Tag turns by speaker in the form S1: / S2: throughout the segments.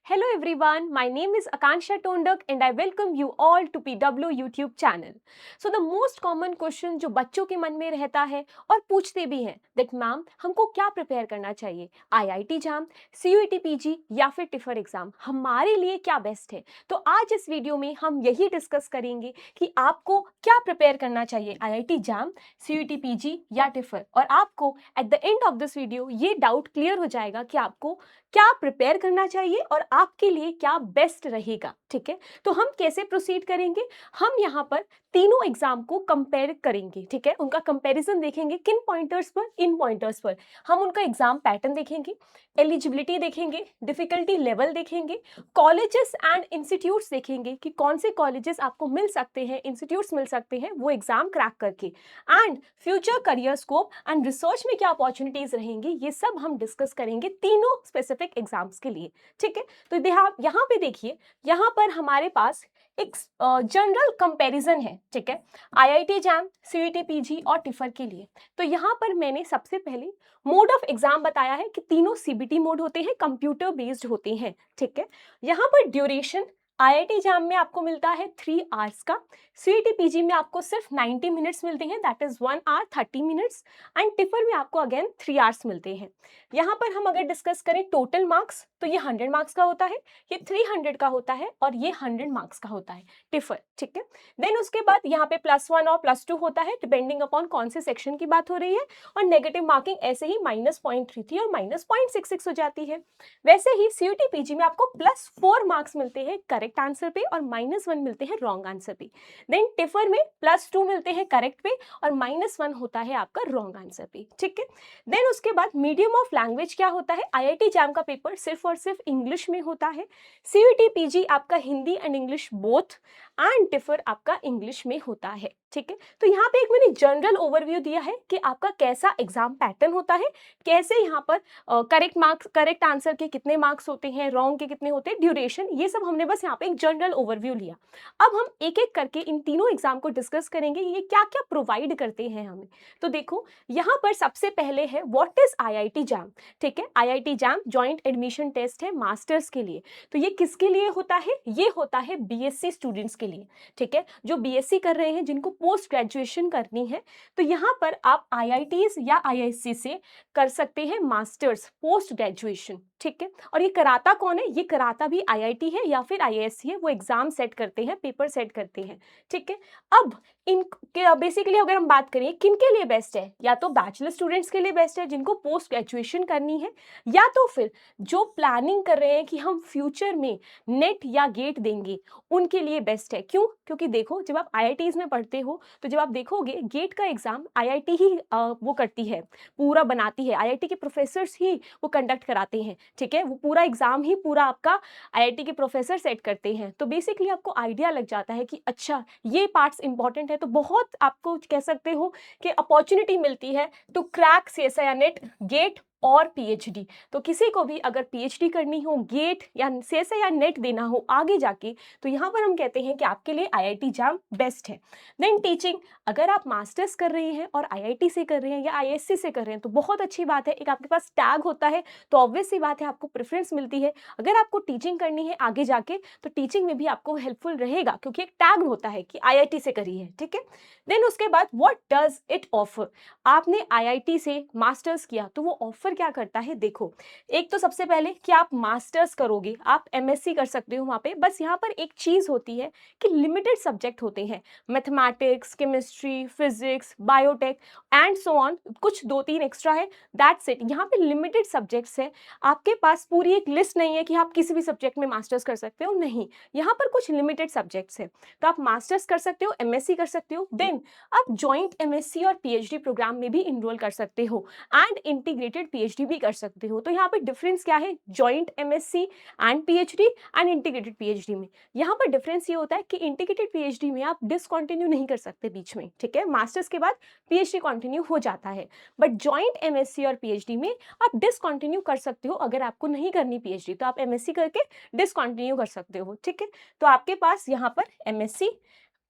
S1: Hello everyone, my name is Akansha Tondak and I welcome you all to PW YouTube channel. So the most common question जो बच्चों के मन में रहता है और पूछते भी हैं that मैम हमको क्या प्रिपेयर करना चाहिए, IIT JAM, CUET PG या फिर टिफर एग्जाम हमारे लिए क्या बेस्ट है। तो आज इस वीडियो में हम यही डिस्कस करेंगे कि आपको क्या प्रिपेयर करना चाहिए IIT JAM, CUET PG या टिफर, और आपको at the end of this video ये डाउट क्लियर हो जाएगा कि आपको क्या प्रिपेयर करना चाहिए और आपके लिए क्या बेस्ट रहेगा। ठीक है, तो हम कैसे प्रोसीड करेंगे, हम यहाँ पर तीनों एग्जाम को कंपेयर करेंगे। ठीक है, उनका कंपैरिजन देखेंगे, किन पॉइंटर्स पर, इन पॉइंटर्स पर हम उनका एग्जाम पैटर्न देखेंगे, एलिजिबिलिटी देखेंगे, डिफिकल्टी लेवल देखेंगे, कॉलेजेस एंड इंस्टीट्यूट्स देखेंगे कि कौन से कॉलेजेस आपको मिल सकते हैं, इंस्टीट्यूट्स मिल सकते हैं वो एग्जाम क्रैक करके, and future career scope and research में क्या अपॉर्चुनिटीज रहेंगी, ये सब हम डिस्कस करेंगे तीनों स्पेसिफिक एग्जाम्स के लिए। ठीक है, तो यहाँ पे देखिए, यहाँ पर हमारे पास एक जनरल कंपैरिजन है। ठीक है, IIT JAM, CUET PG और टिफर के लिए। तो यहाँ पर मैंने सबसे पहले मोड ऑफ एग्जाम बताया है कि तीनों CBT मोड होते हैं, कंप्यूटर बेस्ड होते हैं। ठीक है, यहाँ पर ड्यूरेशन IIT JAM में आपको मिलता है 3 आवर्स का, CUET PG में आपको सिर्फ 90 मिनट्स मिलते हैं, that is 1 hour 30 minutes, and TIFR में आपको अगेन 3 आवर्स मिलते हैं। यहाँ पर हम अगर डिस्कस करें टोटल मार्क्स तो ये 100 मार्क्स का होता है, ये 300 का होता है और ये 100 मार्क्स का होता है टिफर। ठीक है, देन उसके बाद यहाँ पे +1 और +2 होता है डिपेंडिंग अपॉन कौन से सेक्शन की बात हो रही है, और नेगेटिव मार्किंग ऐसे ही -0.33 और -0.66 हो जाती है। वैसे ही CUET PG में आपको +4 मार्क्स मिलते हैं करेक्ट आंसर पे और -1 मिलते हैं रॉन्ग आंसर पे। देन टिफर में +2 मिलते हैं करेक्ट पे और -1 होता है आपका रॉन्ग आंसर पे। ठीक है, देन उसके बाद मीडियम ऑफ लैंग्वेज क्या होता है, IIT JAM का पेपर सिर्फ और सिर्फ इंग्लिश में होता है, CUET PG आपका Hindi and English both, and tipper आपका इंग्लिश में होता है। ठीक है, तो यहाँ पे एक मैंने जनरल ओवरव्यू दिया है कि आपका कैसा एग्जाम पैटर्न होता है, कैसे यहाँ पर करेक्ट मार्क्स, करेक्ट आंसर के कितने मार्क्स होते हैं, रॉन्ग के कितने होते हैं, ड्यूरेशन, ये सब हमने बस यहाँ पे एक जनरल ओवरव्यू लिया। अब हम एक एक करके इन तीनों एग्जाम को डिस्कस करेंगे, ये क्या क्या प्रोवाइड करते हैं हमें। तो देखो, यहाँ पर सबसे पहले है व्हाट इज IIT JAM। ठीक है, IIT JAM joint admission test है मास्टर्स के लिए। तो ये किसके लिए होता है, ये होता है BSc स्टूडेंट्स के लिए। ठीक है, जो BSc कर रहे हैं, जिनको पोस्ट ग्रेजुएशन करनी है, तो यहाँ पर आप IITs या IISc से कर सकते हैं मास्टर्स पोस्ट ग्रेजुएशन। ठीक है, और ये कराता कौन है, ये कराता भी IIT है या फिर IISc है, वो एग्जाम सेट करते हैं, पेपर सेट करते हैं। ठीक है, अब इन बेसिकली अगर हम बात करें किन के लिए बेस्ट है, या तो बैचलर स्टूडेंट्स के लिए बेस्ट है जिनको पोस्ट ग्रेजुएशन करनी है, या तो फिर जो प्लानिंग कर रहे हैं कि हम फ्यूचर में नेट या गेट देंगे, उनके लिए बेस्ट है। क्यों, क्योंकि देखो, जब आप IITs में पढ़ते हो तो जब आप देखोगे गेट का एग्जाम IIT ही वो करती है, पूरा बनाती है, IIT के प्रोफेसर्स ही वो कंडक्ट कराते हैं। ठीक है, वो पूरा एग्जाम ही पूरा आपका IIT के प्रोफेसर सेट करते हैं। तो बेसिकली आपको आइडिया लग जाता है कि अच्छा ये पार्ट्स इंपॉर्टेंट है, तो बहुत आपको कह सकते हो कि अपॉर्चुनिटी मिलती है to crack CSIR NET, GATE और PhD। तो किसी को भी अगर PhD करनी हो, गेट या CSIR नेट देना हो आगे जाके, तो यहाँ पर हम कहते हैं कि आपके लिए IIT JAM बेस्ट है। देन टीचिंग, अगर आप मास्टर्स कर रहे हैं और IIT से कर रहे हैं या ISc से कर रहे हैं तो बहुत अच्छी बात है, एक आपके पास टैग होता है, तो ऑब्वियस सी बात है आपको प्रेफरेंस मिलती है। अगर आपको टीचिंग करनी है आगे जाके तो टीचिंग में भी आपको हेल्पफुल रहेगा, क्योंकि एक टैग होता है कि IIT से करी है। ठीक है, देन उसके बाद व्हाट डज इट ऑफर, आपने IIT से मास्टर्स किया तो वो ऑफर क्या करता है। देखो, एक तो सबसे पहले कि आप मास्टर्स करोगे, आप MSc कर सकते हो वहाँ पे, बस यहाँ पर एक चीज़ होती है कि लिमिटेड सब्जेक्ट होते हैं, mathematics, chemistry, physics, biotech and so on, कुछ 2-3 एक्स्ट्रा है, दैट्स इट। यहाँ पे लिमिटेड सब्जेक्ट्स है, आपके पास पूरी एक लिस्ट नहीं है कि आप किसी भी सब्जेक्ट में मास्टर्स कर सकते हो, नहीं, यहाँ पर कुछ लिमिटेड सब्जेक्ट्स है। तो आप मास्टर्स कर सकते हो, MSc कर सकते हो, देन आप जॉइंट MSc और PhD प्रोग्राम में भी इनरोल कर सकते हो एंड इंटीग्रेटेड PhD भी कर सकते हो। तो यहाँ पे डिफरेंस क्या है, joint MSc and PhD and integrated PhD में, यहाँ पर डिफरेंस ये होता है कि इंटीग्रेटेड PhD में आप डिसकंटिन्यू नहीं कर सकते बीच में। ठीक है, मास्टर्स के बाद PhD कंटिन्यू हो जाता है, बट जॉइंट MSc और PhD में आप डिसकंटिन्यू कर सकते हो। अगर आपको नहीं करनी PhD तो आप MSc करके डिसकंटिन्यू कर सकते हो। ठीक है, तो आपके पास यहाँ पर MSc,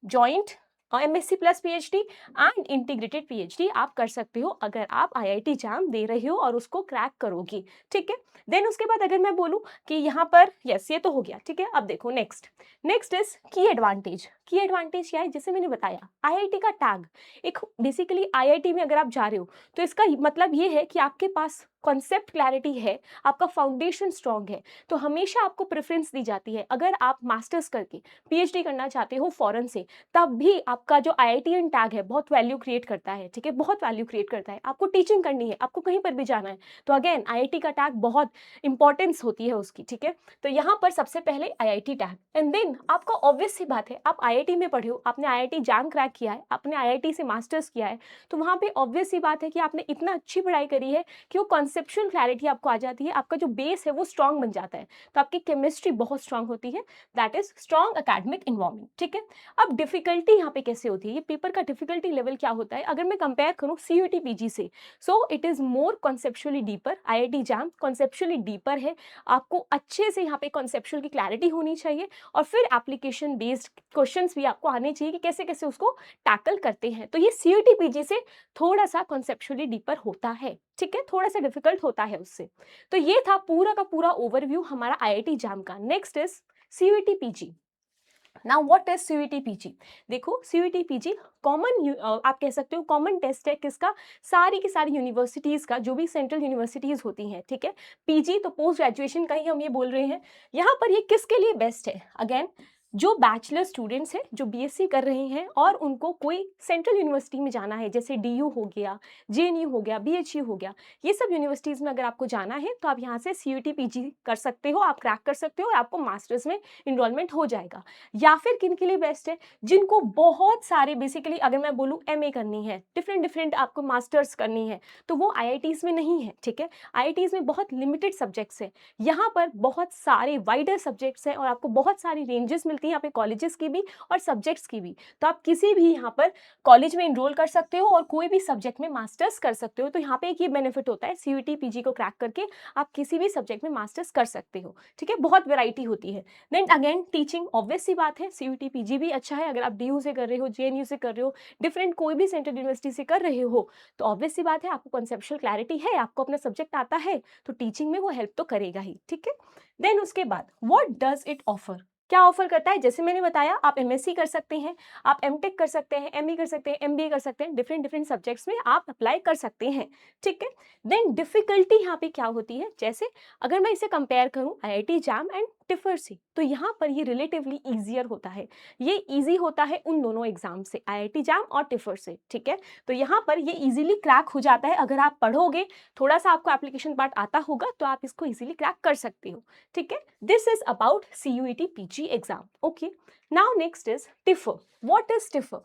S1: joint MSc plus PhD and integrated PhD आप कर सकते हो अगर आप IIT JAM दे रहे हो और उसको क्रैक करोगी, ठीक है। देन उसके बाद अगर मैं बोलूँ कि यहाँ पर यस ये तो हो गया, ठीक है। अब देखो नेक्स्ट इज की एडवांटेज। की एडवांटेज क्या है, जैसे मैंने बताया IIT का टैग एक बेसिकली IIT में अगर आप जा रहे हो तो इसका मतलब ये है कि आपके पास कॉन्सेप्ट क्लैरिटी है, आपका फाउंडेशन स्ट्रॉन्ग है, तो हमेशा आपको प्रेफरेंस दी जाती है। अगर आप मास्टर्स करके PhD करना चाहते हो फॉरेन से, तब भी आपका जो IITian टैग है बहुत वैल्यू क्रिएट करता है, ठीक है, बहुत वैल्यू क्रिएट करता है। आपको टीचिंग करनी है, आपको कहीं पर भी जाना है, तो अगेन IIT का टैग बहुत इंपॉर्टेंस होती है उसकी, ठीक है। तो यहाँ पर सबसे पहले IIT टैग, एंड देन आपका ऑब्वियस सी बात है, आप IIT में पढ़े हो, आपने IIT JAM क्रैक किया है, आपने IIT से मास्टर्स किया है, तो वहाँ पे ऑब्वियस सी बात है कि आपने इतना अच्छी पढ़ाई करी है कि वो कॉन्सेप्चुअल क्लैरिटी आपको आ जाती है, आपका जो बेस है वो स्ट्रॉन्ग बन जाता है, तो आपकी केमिस्ट्री बहुत स्ट्रॉन्ग होती है, that is strong academic environment, ठीक है। अब डिफिकल्टी यहाँ पे कैसे होती है, ये पेपर का डिफिकल्टी लेवल क्या होता है, अगर मैं कंपेयर करूँ CUET PG से, so it is more conceptually deeper. IIT JAM conceptually deeper है, आपको अच्छे से यहाँ पे कॉन्सेप्चुअल की क्लैरिटी होनी चाहिए, और फिर एप्लीकेशन बेस्ड क्वेश्चंस भी आपको आने चाहिए कि कैसे कैसे उसको टैकल करते हैं। तो ये CUET PG से थोड़ा सा कॉन्सेप्चुअली डीपर होता है, ठीक है, थोड़ा सा डिफिकल्ट होता है उससे। तो ये था पूरा का पूरा ओवरव्यू हमारा IIT JAM का। Next is CUET PG। Now what is CUET PG? देखो CUET PG कॉमन आप कह सकते हो कॉमन टेस्ट है किसका, सारी की सारी यूनिवर्सिटीज का, जो भी सेंट्रल यूनिवर्सिटीज होती हैं, ठीक है। PG तो पोस्ट ग्रेजुएशन का ही हम ये बोल रहे हैं। यहाँ पर ये किसके लिए बेस्ट है, अगेन जो बैचलर स्टूडेंट्स हैं जो BSc कर रहे हैं और उनको कोई सेंट्रल यूनिवर्सिटी में जाना है, जैसे DU हो गया, JNU हो गया, BHU हो गया, ये सब यूनिवर्सिटीज में अगर आपको जाना है तो आप यहाँ से CUET PG कर सकते हो, आप क्रैक कर सकते हो और आपको मास्टर्स में इनरोलमेंट हो जाएगा। या फिर किन के लिए बेस्ट है, जिनको बहुत सारे बेसिकली अगर मैं बोलूँ MA करनी है, डिफरेंट आपको मास्टर्स करनी है, तो वो IITs में नहीं है, ठीक है। IITs में बहुत लिमिटेड सब्जेक्ट्स हैं, यहाँ पर बहुत सारे वाइडर सब्जेक्ट्स हैं और आपको बहुत सारी रेंजेस मिलती हैं यहाँ पे कॉलेजेस की भी और सब्जेक्ट्स की भी। तो आप किसी भी यहाँ पर कॉलेज में इनरोल कर सकते हो और कोई भी सब्जेक्ट में मास्टर्स कर सकते हो। तो यहाँ पे एक ये बेनिफिट होता है, CUET PG को क्रैक करके आप किसी भी सब्जेक्ट में मास्टर्स कर सकते हो, ठीक है, बहुत वेराइटी होती है। देन अगेन टीचिंग ऑब्वियस सी बात है, CUET PG भी अच्छा है, अगर आप DU से कर रहे हो, JNU से कर रहे हो, डिफरेंट कोई भी सेंट्रल यूनिवर्सिटी से कर रहे हो, तो ऑब्वियस सी बात है आपको कॉन्सेप्चुअल क्लैरिटी है, आपको अपना सब्जेक्ट आता है, तो टीचिंग में वो हेल्प तो करेगा ही, ठीक है। देन उसके बाद व्हाट डज इट ऑफर, क्या ऑफर करता है, जैसे मैंने बताया आप MSc कर सकते हैं, आप MTech कर सकते हैं, ME कर सकते हैं, MBA कर सकते हैं, डिफरेंट सब्जेक्ट्स में आप अप्लाई कर सकते हैं, ठीक है। देन डिफिकल्टी यहाँ पे क्या होती है, जैसे अगर मैं इसे कंपेयर करूँ IIT JAM एंड टिफर से, तो यहाँ पर ये रिलेटिवली ईजियर होता है, ये ईजी होता है उन दोनों एग्जाम से, IIT JAM और टिफर से, ठीक है। तो यहाँ पर ये इजीली क्रैक हो जाता है, अगर आप पढ़ोगे, थोड़ा सा आपको एप्लीकेशन पार्ट आता होगा तो आप इसको इजीली क्रैक कर सकते हो, ठीक है। This is about CUET PG exam, okay. Now next is tipper. What is tipper?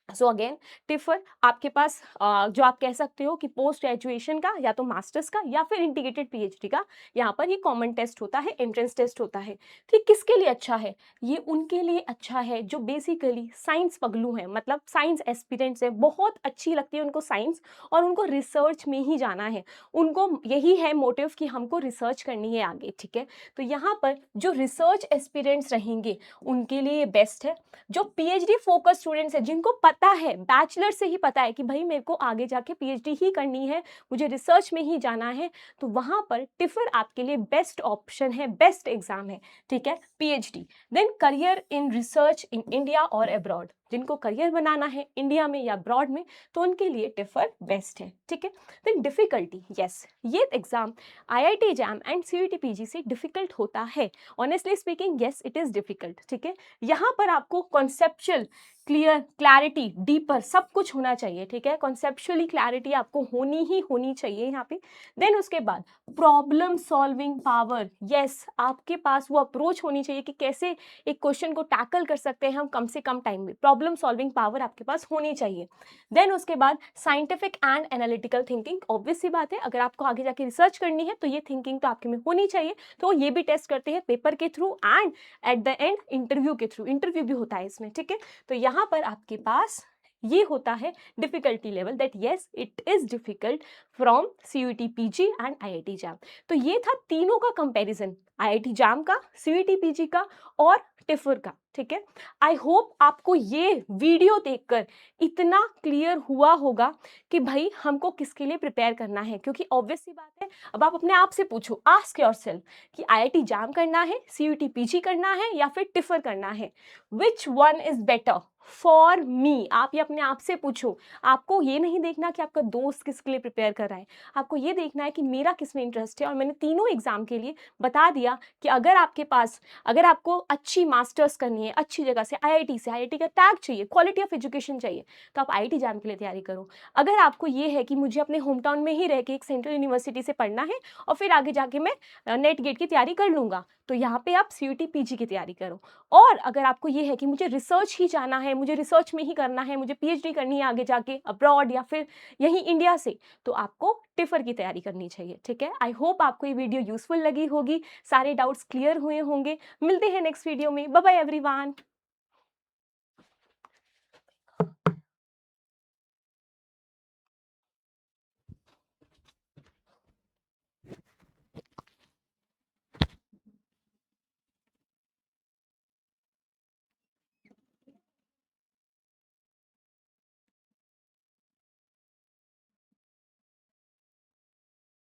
S1: So again tipper आपके पास जो आप कह सकते हो कि पोस्ट ग्रेजुएशन का या तो मास्टर्स का या फिर इंटीग्रेटेड PhD का, यहाँ पर ये कॉमन टेस्ट होता है, एंट्रेंस टेस्ट होता है। तो ये किसके लिए अच्छा है, ये उनके लिए अच्छा है जो बेसिकली साइंस पगलू हैं, मतलब साइंस एस्पिरेंट्स हैं, बहुत अच्छी लगती है उनको साइंस और उनको रिसर्च में ही जाना है, उनको यही है मोटिव कि हमको रिसर्च करनी है आगे, ठीक है। तो यहाँ पर जो रिसर्च एस्पिरेंट्स रहेंगे उनके लिए बेस्ट है। जो PhD फोकस स्टूडेंट्स है, जिनको पता है, बैचलर से ही पता है कि भाई मेरे को आगे जाके PhD ही करनी है, मुझे रिसर्च में ही जाना है, तो वहां पर टिफर आपके लिए बेस्ट ऑप्शन है, बेस्ट एग्जाम है, ठीक है, PhD। Then career in research in India और अब्रॉड, जिनको करियर बनाना है इंडिया में या अब्रॉड में, तो उनके लिए टिफर बेस्ट है, ठीक है। देन डिफिकल्टी, यस ये exam IIT JAM and CUET PG से डिफिकल्ट होता है, honestly speaking yes it is difficult, ठीक है। यहाँ पर आपको कॉन्सेप्चुअल क्लियर, क्लैरिटी, डीपर सब कुछ होना चाहिए, ठीक है, कॉन्सेप्चुअली क्लैरिटी आपको होनी चाहिए यहाँ पे। देन उसके बाद प्रॉब्लम सॉल्विंग पावर, यस आपके पास वो अप्रोच होनी चाहिए कि कैसे एक क्वेश्चन को टैकल कर सकते हैं हम कम से कम टाइम में, प्रॉब्लम सॉल्विंग पावर आपके पास होनी चाहिए। देन उसके बाद scientific and analytical thinking, obvious सी बात है अगर आपको आगे जाके रिसर्च करनी है तो ये थिंकिंग तो आपके में होनी चाहिए, तो ये भी टेस्ट करते हैं पेपर के through and at the end interview के थ्रू, इंटरव्यू भी होता है इसमें, ठीक है। तो यहाँ पर आपके पास ये होता है difficulty level, that yes it is difficult from CUET PG and IIT JAM। तो ये था तीनों का कंपैरिजन, IIT JAM का, CUET PG का और टिफर का, ठीक है। आई होप आपको ये वीडियो देखकर इतना क्लियर हुआ होगा कि भाई हमको किसके लिए प्रिपेयर करना है, क्योंकि ऑब्वियस सी बात है, अब आप अपने आप से पूछो, आस्क योरसेल्फ कि आईआईटी जैम करना है, सीयूटी पीजी करना है या फिर टिफर करना है, which one is better for me. आप ये अपने आप से पूछो। आपको ये नहीं देखना कि आपका दोस्त किसके लिए प्रिपेयर कर रहा है, आपको ये देखना है कि मेरा किसमें इंटरेस्ट है। और मैंने तीनों एग्जाम के लिए बता दिया कि अगर आपके पास, अगर आपको अच्छी मास्टर्स करनी है अच्छी जगह से, आईआईटी से, आईआईटी का टैग चाहिए, क्वालिटी ऑफ एजुकेशन चाहिए, तो आप आईआईटी जैम के लिए तैयारी करो। अगर आपको ये है कि मुझे अपने होम टाउन में ही रह के एक सेंट्रल यूनिवर्सिटी से पढ़ना है और फिर आगे जाके मैं नेट गेट की तैयारी कर लूंगा, तो यहाँ पे आप सीयूटी पीजी की तैयारी करो। और अगर आपको ये है कि मुझे रिसर्च ही जाना है, मुझे रिसर्च में ही करना है, मुझे पीएचडी करनी है आगे जाके अब्रॉड या फिर यहीं इंडिया से, तो आपको टिफर की तैयारी करनी चाहिए, ठीक है। आई होप आपको ये वीडियो यूजफुल लगी होगी, सारे डाउट्स क्लियर हुए होंगे। मिलते हैं नेक्स्ट वीडियो में। Bye bye everyone.